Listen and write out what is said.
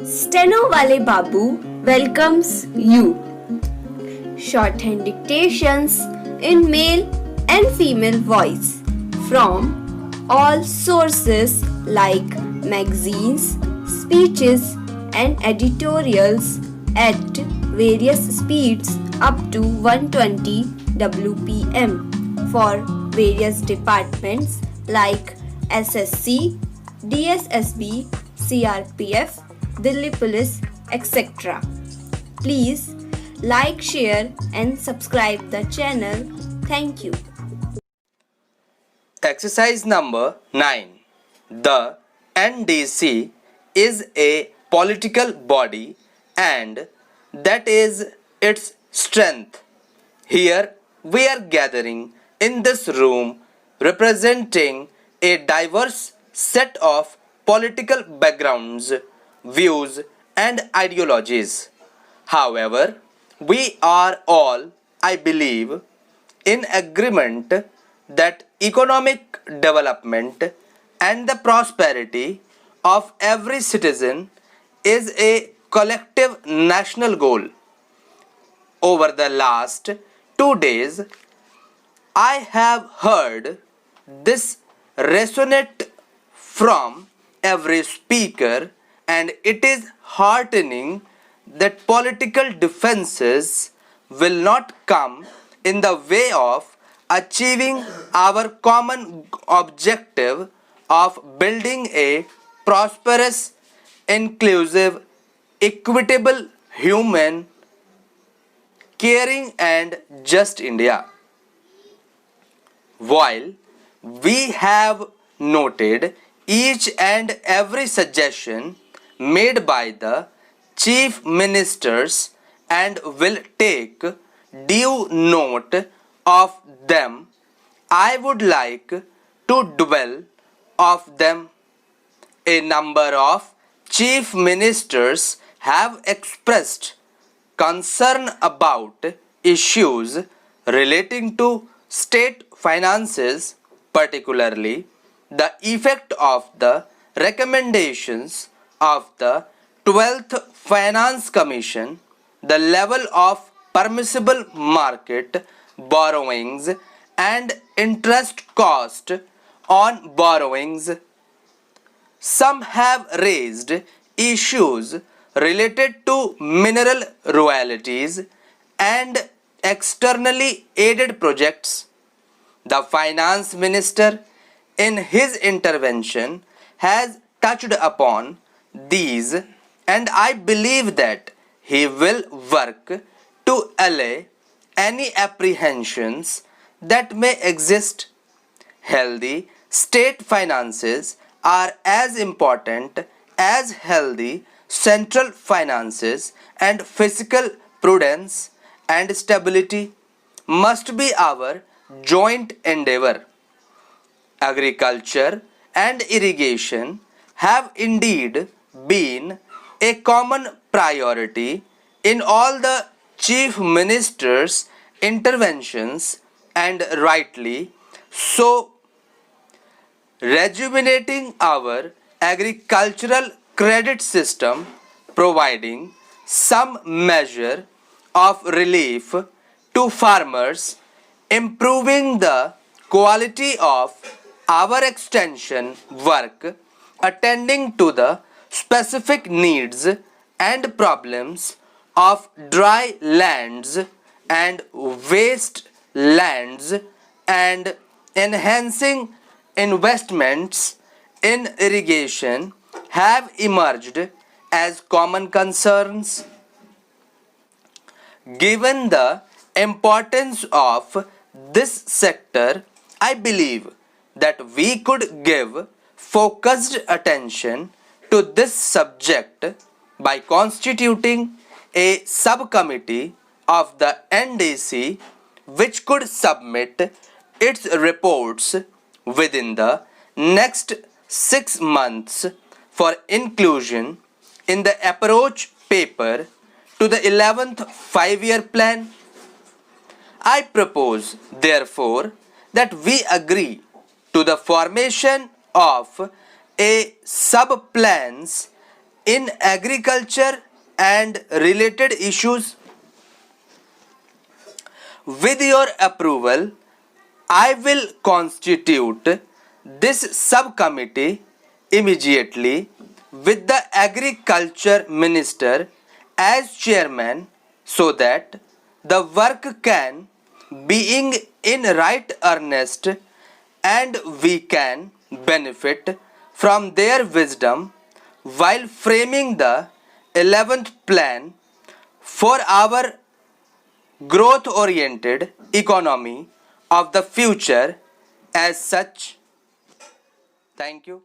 Steno Wale Babu welcomes you. Shorthand dictations in male and female voice from all sources like magazines, speeches, and editorials at various speeds up to 120 WPM for various departments like SSC, DSSB, CRPF, Delhi Police, etc. Please like, share, and subscribe the channel. Thank you. Exercise number 9. The NDC is a political body and that is its strength. Here we are gathering in this room representing a diverse set of political backgrounds, views, and ideologies. However, we are all, I believe, in agreement that economic development and the prosperity of every citizen is a collective national goal. Over the last 2 days, I have heard this resonate from every speaker, and it is heartening that political differences will not come in the way of achieving our common objective of building a prosperous, inclusive, equitable, human, caring, and just India. While we have noted each and every suggestion made by the chief ministers and will take due note of them, I would like to dwell of them. A number of chief ministers have expressed concern about issues relating to state finances, particularly the effect of the recommendations of the 12th Finance Commission, the level of permissible market borrowings and interest cost on borrowings. Some have raised issues related to mineral royalties and externally aided projects. The finance minister, in his intervention, has touched upon these, and I believe that he will work to allay any apprehensions that may exist. Healthy state finances are as important as healthy central finances, and fiscal prudence and stability must be our joint endeavor. Agriculture and irrigation have indeed been a common priority in all the chief ministers' interventions, and rightly so. Rejuvenating our agricultural credit system, providing some measure of relief to farmers, improving the quality of our extension work, attending to the specific needs and problems of dry lands and waste lands, and enhancing investments in irrigation have emerged as common concerns. Given the importance of this sector, I believe that we could give focused attention to this subject by constituting a subcommittee of the NDC which could submit its reports within the next 6 months for inclusion in the approach paper to the 11th 5-year plan. I propose, therefore, that we agree to the formation of a sub-plans in agriculture and related issues. With your approval, I will constitute this subcommittee immediately with the Agriculture Minister as chairman so that the work can being in right earnest and we can benefit from their wisdom while framing the 11th plan for our growth oriented economy of the future as such. Thank you.